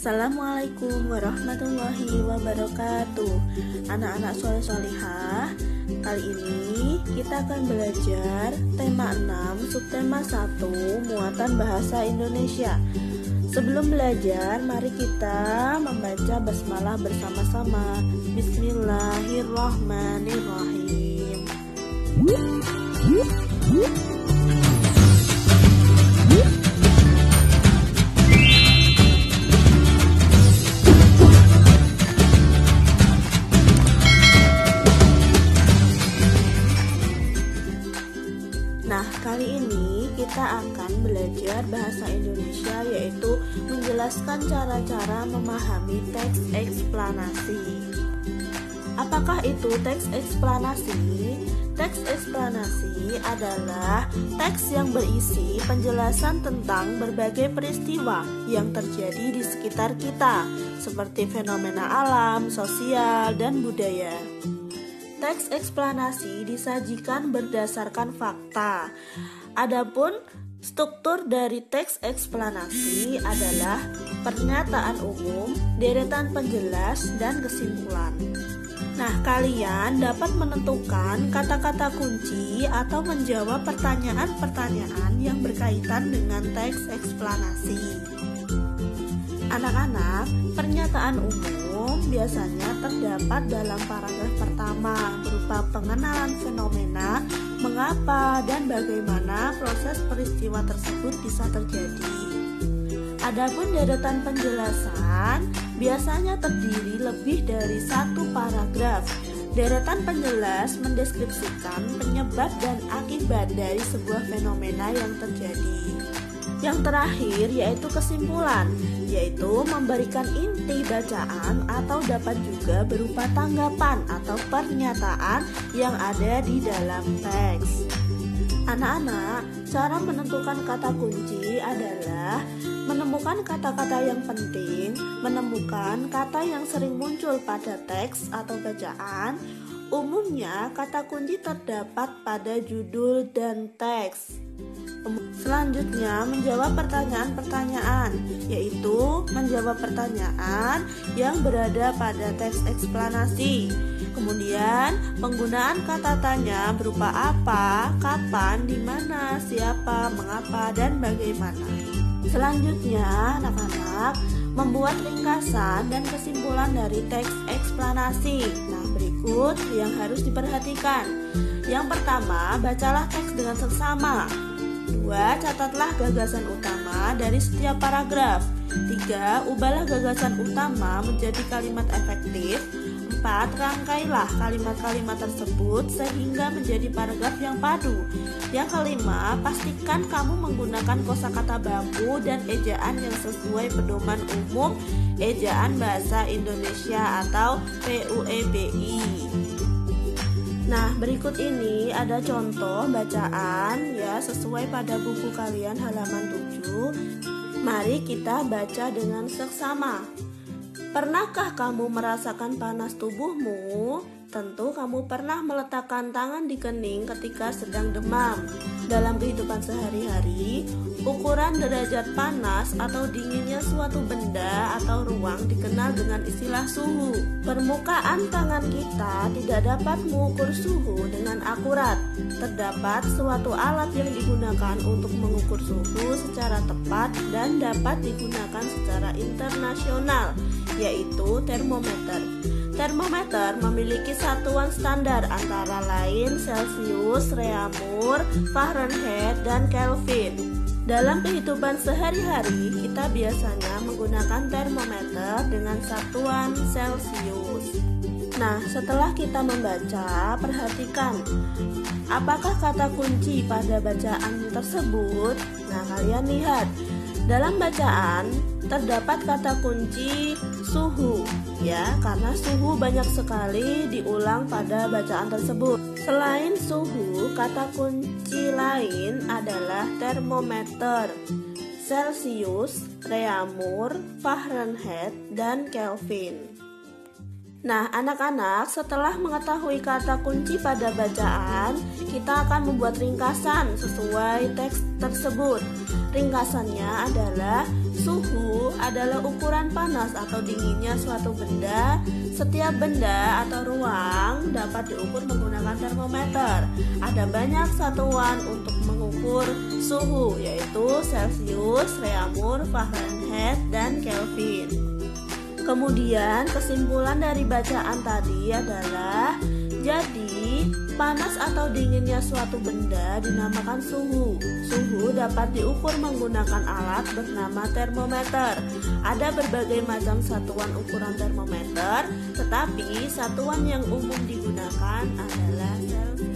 Assalamualaikum warahmatullahi wabarakatuh. Anak-anak soleh-solihah, kali ini kita akan belajar tema 6, subtema 1, muatan bahasa Indonesia. Sebelum belajar, mari kita membaca basmalah bersama-sama. Bismillahirrahmanirrahim. Nah, kali ini kita akan belajar bahasa Indonesia, yaitu menjelaskan cara-cara memahami teks eksplanasi. Apakah itu teks eksplanasi? Teks eksplanasi adalah teks yang berisi penjelasan tentang berbagai peristiwa yang terjadi di sekitar kita, seperti fenomena alam, sosial, dan budaya. Teks eksplanasi disajikan berdasarkan fakta. Adapun struktur dari teks eksplanasi adalah pernyataan umum, deretan penjelas, dan kesimpulan. Nah, kalian dapat menentukan kata-kata kunci atau menjawab pertanyaan-pertanyaan yang berkaitan dengan teks eksplanasi. Anak-anak, pernyataan umum biasanya terdapat dalam paragraf pertama berupa pengenalan fenomena, mengapa dan bagaimana proses peristiwa tersebut bisa terjadi. Adapun deretan penjelasan biasanya terdiri lebih dari satu paragraf. Deretan penjelas mendeskripsikan penyebab dan akibat dari sebuah fenomena yang terjadi. Yang terakhir yaitu kesimpulan, yaitu memberikan inti bacaan atau dapat juga berupa tanggapan atau pernyataan yang ada di dalam teks. Anak-anak, cara menentukan kata kunci adalah menemukan kata-kata yang penting, menemukan kata yang sering muncul pada teks atau bacaan. Umumnya kata kunci terdapat pada judul dan teks. Selanjutnya, menjawab pertanyaan-pertanyaan, yaitu menjawab pertanyaan yang berada pada teks eksplanasi. Kemudian, penggunaan kata tanya berupa apa, kapan, di mana, siapa, mengapa, dan bagaimana. Selanjutnya, anak-anak membuat ringkasan dan kesimpulan dari teks eksplanasi. Nah, berikut yang harus diperhatikan. Yang pertama, bacalah teks dengan seksama. 2. Catatlah gagasan utama dari setiap paragraf. 3. Ubahlah gagasan utama menjadi kalimat efektif. 4. Rangkailah kalimat-kalimat tersebut sehingga menjadi paragraf yang padu. Yang kelima, pastikan kamu menggunakan kosakata baku dan ejaan yang sesuai pedoman umum ejaan bahasa Indonesia atau PUEBI. Nah, berikut ini ada contoh bacaan ya sesuai pada buku kalian halaman 7. Mari kita baca dengan seksama. Pernahkah kamu merasakan panas tubuhmu? Tentu kamu pernah meletakkan tangan di kening ketika sedang demam. Dalam kehidupan sehari-hari, ukuran derajat panas atau dinginnya suatu benda atau ruang dikenal dengan istilah suhu. Permukaan tangan kita tidak dapat mengukur suhu dengan akurat. Terdapat suatu alat yang digunakan untuk mengukur suhu secara tepat dan dapat digunakan secara internasional, yaitu termometer. Termometer memiliki satuan standar antara lain Celcius, Reaumur, Fahrenheit, dan Kelvin. Dalam kehidupan sehari-hari, kita biasanya menggunakan termometer dengan satuan Celcius. Nah, setelah kita membaca, perhatikan apakah kata kunci pada bacaan tersebut. Nah, kalian lihat, dalam bacaan terdapat kata kunci suhu, ya, karena suhu banyak sekali diulang pada bacaan tersebut. Selain suhu, kata kunci lain adalah termometer, Celcius, Reaumur, Fahrenheit, dan Kelvin. Nah, anak-anak, setelah mengetahui kata kunci pada bacaan, kita akan membuat ringkasan sesuai teks tersebut. Ringkasannya adalah Suhu adalah ukuran panas atau dinginnya suatu benda. Setiap benda atau ruang dapat diukur menggunakan termometer. Ada banyak satuan untuk mengukur suhu, yaitu Celcius, Reaumur, Fahrenheit, dan Kelvin. Kemudian kesimpulan dari bacaan tadi adalah, jadi panas atau dinginnya suatu benda dinamakan suhu. Suhu dapat diukur menggunakan alat bernama termometer. Ada berbagai macam satuan ukuran termometer, tetapi satuan yang umum digunakan adalah Celcius.